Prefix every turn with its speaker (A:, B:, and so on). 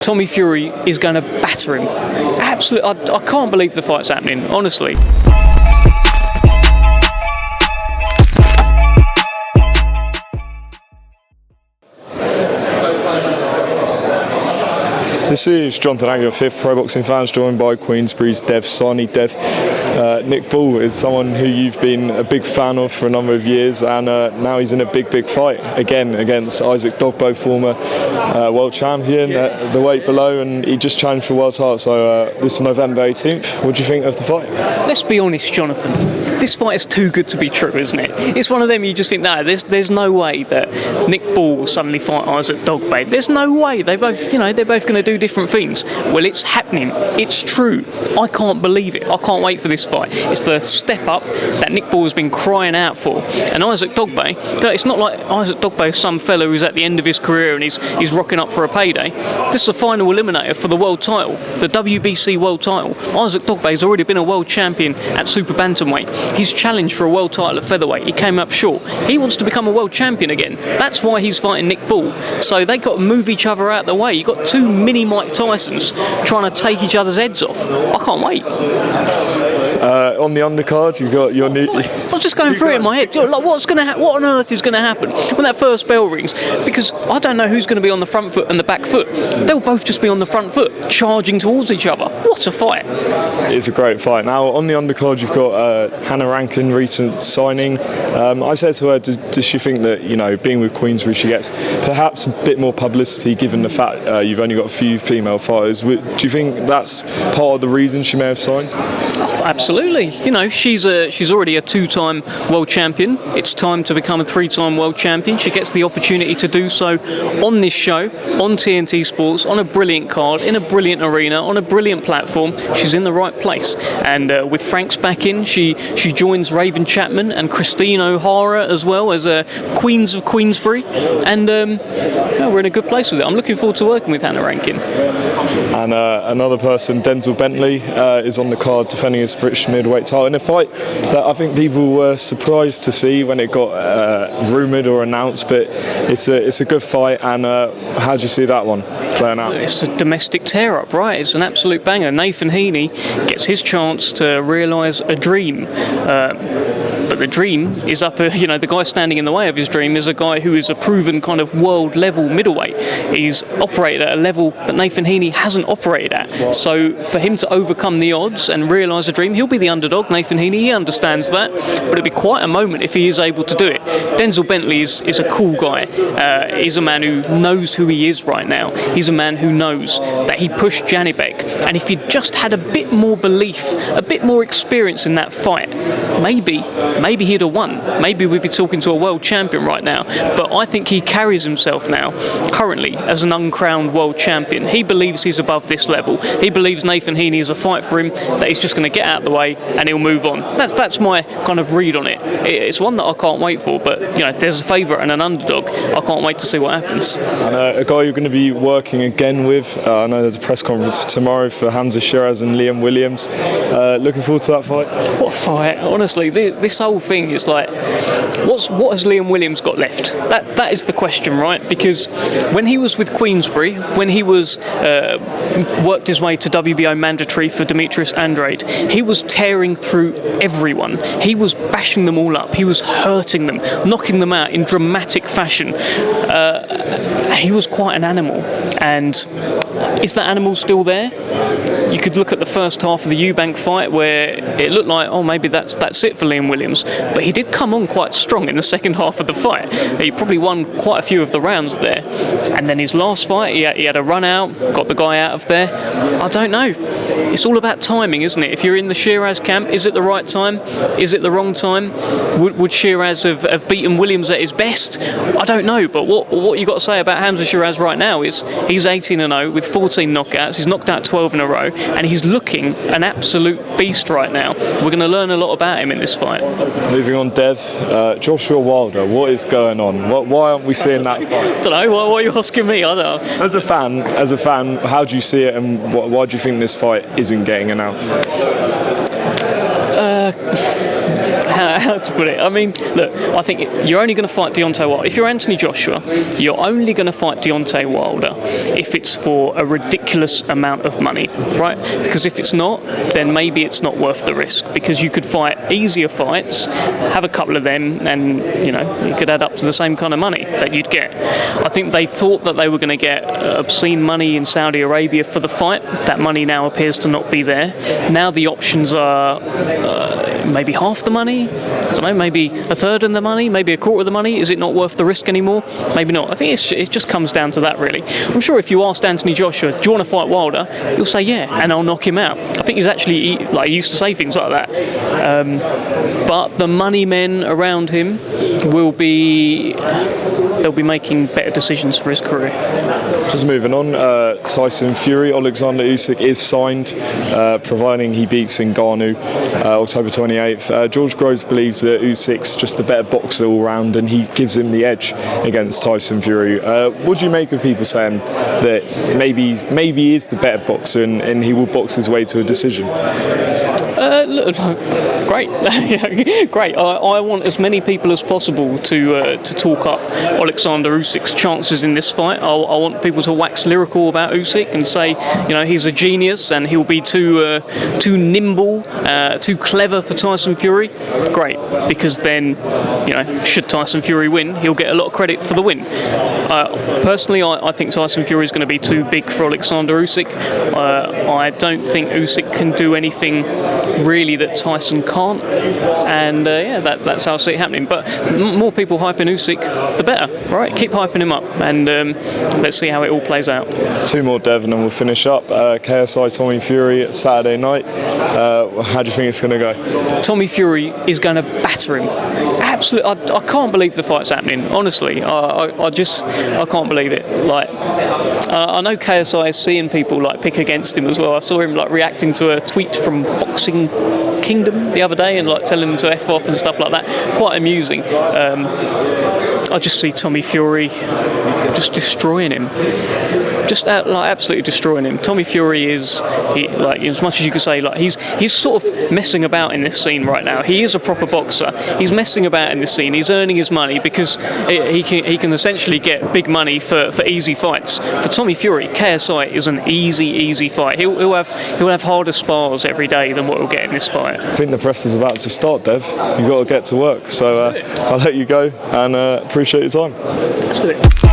A: Tommy Fury is going to batter him. Absolutely, I can't believe the fight's happening, honestly.
B: This is Jonathan Agnew, 5th Pro Boxing Fans, joined by Queensberry's Dev Sahni. Dev, Nick Bull is someone who you've been a big fan of for a number of years, and now he's in a big fight again against Isaac Dogboe, former world champion at the weight below, and he just challenged for world title. So this is November 18th. What do you think of the fight?
A: Let's be honest, Jonathan. This fight is too good to be true, isn't it? It's one of them you just think, no, there's no way that Nick Bull will suddenly fight Isaac Dogboe. There's no way. They're both going to do different things. Well, it's happening. It's true. I can't believe it. I can't wait for this fight. It's the step up that Nick Bull has been crying out for. And Isaac Dogboe, it's not like Isaac Dogboe is some fella who's at the end of his career and he's rocking up for a payday. This is the final eliminator for the world title, the WBC world title. Isaac Dogboe has already been a world champion at super bantamweight. He's challenged for a world title at featherweight. He came up short. He wants to become a world champion again. That's why he's fighting Nick Bull. So they got to move each other out the way. You've got two mini Mike Tysons trying to take each other's heads off. I can't wait.
B: On the undercard, you've got your new...
A: I was just going through it in my head. Like, what on earth is going to happen when that first bell rings? Because I don't know who's going to be on the front foot and the back foot. They'll both just be on the front foot, charging towards each other. What a fight!
B: It's a great fight. Now, on the undercard, you've got Hannah Rankin, recent signing. I said to her, does she think that, being with Queensberry, she gets perhaps a bit more publicity given the fact you've only got a few female fighters? Do you think that's part of the reason she may have signed?
A: Absolutely. She's already a 2-time world champion. It's time to become a 3-time world champion. She gets the opportunity to do so on this show, on TNT Sports, on a brilliant card, in a brilliant arena, on a brilliant platform. She's in the right place. And with Frank's back in, she joins Raven Chapman and Christine O'Hara as well as Queens of Queensberry. And we're in a good place with it. I'm looking forward to working with Hannah Rankin.
B: And another person, Denzel Bentley, is on the card defending his British middleweight title in a fight that I think people were surprised to see when it got rumoured or announced, but it's a good fight. And how do you see that one playing out?
A: It's a domestic tear-up, right? It's an absolute banger. Nathan Heaney gets his chance to realise a dream. But the dream is up, the guy standing in the way of his dream is a guy who is a proven kind of world-level middleweight. He's operated at a level that Nathan Heaney hasn't operated at. So for him to overcome the odds and realise a dream, he'll be the underdog, Nathan Heaney, he understands that, but it'll be quite a moment if he is able to do it. Denzel Bentley is a cool guy. He's a man who knows who he is right now. He's a man who knows that he pushed Janibek, and if he just had a bit more belief, a bit more experience in that fight, maybe he'd have won. Maybe we'd be talking to a world champion right now. But I think he carries himself now, currently, as an uncrowned world champion. He believes he's above this level. He believes Nathan Heaney is a fight for him, that he's just going to get out of the way and he'll move on. That's my kind of read on it. It's one that I can't wait for, but there's a favourite and an underdog. I can't wait to see what happens.
B: And a guy you're going to be working again with, I know there's a press conference tomorrow for Hamza Shiraz and Liam Williams. Looking forward to that fight?
A: What a fight. Honestly, this whole thing is like, what has Liam Williams got left? That is the question, right? Because when he was with Queensberry, when he was worked his way to WBO mandatory for Demetrius Andrade, he was tearing through everyone. He was bashing them all up. He was hurting them, knocking them out in dramatic fashion. He was quite an animal. And is that animal still there? You could look at the first half of the Eubank fight where it looked like, maybe that's it for Liam Williams. But he did come on quite strong in the second half of the fight. He probably won quite a few of the rounds there. And then his last fight, he had a run out, got the guy out of there. I don't know. It's all about timing, isn't it? If you're in the Shiraz camp, is it the right time? Is it the wrong time? Would Shiraz have beaten Williams at his best? I don't know. But what you got to say about Hamza Shiraz right now is he's 18-0 with 14 knockouts. He's knocked out 12 in a row. And he's looking an absolute beast right now. We're going to learn a lot about him in this fight.
B: Moving on, Dev, Joshua Wilder, what is going on? Why aren't we seeing that fight?
A: I don't know. Why are you asking me? I don't know.
B: As a fan, how do you see it, and why do you think this fight isn't getting announced?
A: how to put it. I mean, look, I think you're only going to fight Deontay Wilder. If you're Anthony Joshua, you're only going to fight Deontay Wilder if it's for a ridiculous amount of money, right? Because if it's not, then maybe it's not worth the risk, because you could fight easier fights, have a couple of them, and you could add up to the same kind of money that you'd get. I think they thought that they were going to get obscene money in Saudi Arabia for the fight. That money now appears to not be there. Now the options are maybe half the money, I don't know, maybe a third of the money, maybe a quarter of the money. Is it not worth the risk anymore? Maybe not. I think it just comes down to that, really. I'm sure if you asked Anthony Joshua, do you want to fight Wilder? He'll say yeah, and I'll knock him out. I think he's actually he used to say things like that. But the money men around him they'll be making better decisions for his career.
B: Just moving on, Tyson Fury, Oleksandr Usyk is signed, providing he beats Ngannou October 28th. George Groves believes that Usyk's just the better boxer all round, and he gives him the edge against Tyson Fury. What do you make of people saying that maybe he is the better boxer and he will box his way to a decision?
A: Great, great. I want as many people as possible to talk up Oleksandr Usyk's chances in this fight. I want people to wax lyrical about Usyk and say, he's a genius and he'll be too nimble, too clever for Tyson Fury. Great, because then, should Tyson Fury win, he'll get a lot of credit for the win. Personally, I think Tyson Fury is going to be too big for Oleksandr Usyk. I don't think Usyk can do anything really that Tyson can't, and that's how I see it happening. But more people hyping Usyk, the better, right? Keep hyping him up, and let's see how it all plays out.
B: Two more, Dev, and then we'll finish up. KSI Tommy Fury Saturday night. How do you think it's going to go?
A: Tommy Fury is going to batter him. Absolutely, I can't believe the fight's happening. Honestly, I can't believe it. I know KSI is seeing people pick against him as well. I saw him reacting to a tweet from Boxing Kingdom the other day and telling him to F off and stuff like that. Quite amusing. I just see Tommy Fury just destroying him. Just absolutely destroying him. Tommy Fury is, as much as you could say, he's sort of messing about in this scene right now. He is a proper boxer. He's messing about in this scene. He's earning his money because he can essentially get big money for easy fights. For Tommy Fury, KSI is an easy fight. He'll have harder spars every day than what he'll get in this fight.
B: I think the press is about to start, Dev. You've got to get to work. So I'll let you go and appreciate your time.
A: Let's do it.